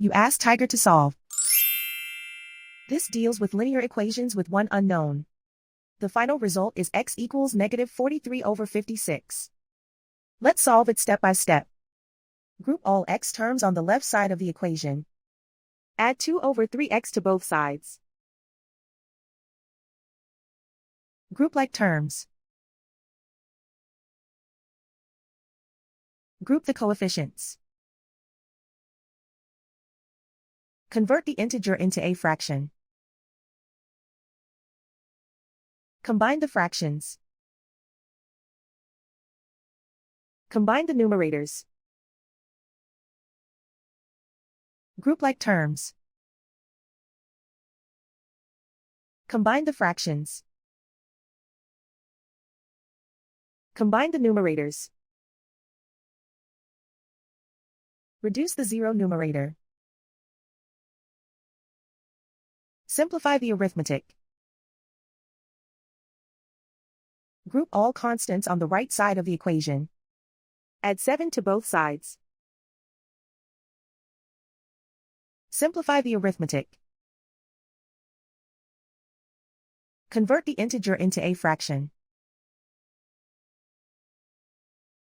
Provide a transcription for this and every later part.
You ask Tiger to solve. This deals with linear equations with one unknown. The final result is x equals -43/56. Let's solve it step by step. Group all x terms on the left side of the equation. Add 2/3x to both sides. Group like terms. Group the coefficients. Convert the integer into a fraction. Combine the fractions. Combine the numerators. Group like terms. Combine the fractions. Combine the numerators. Reduce the zero numerator. Simplify the arithmetic. Group all constants on the right side of the equation. Add 7 to both sides. Simplify the arithmetic. Convert the integer into a fraction.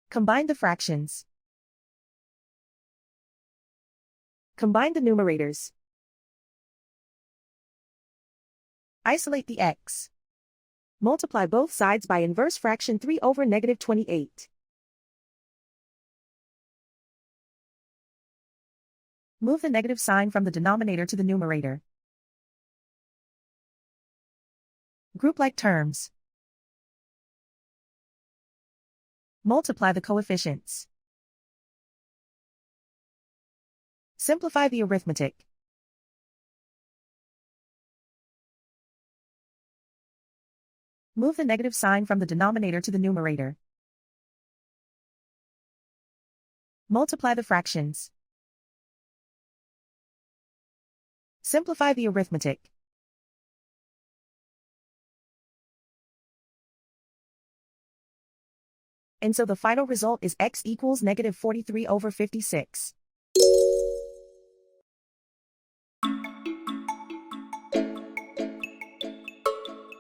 Combine the fractions. Combine the numerators. Isolate the x. Multiply both sides by inverse fraction 3/-28. Move the negative sign from the denominator to the numerator. Group like terms. Multiply the coefficients. Simplify the arithmetic. Move the negative sign from the denominator to the numerator. Multiply the fractions. Simplify the arithmetic. And so the final result is x equals -43/56.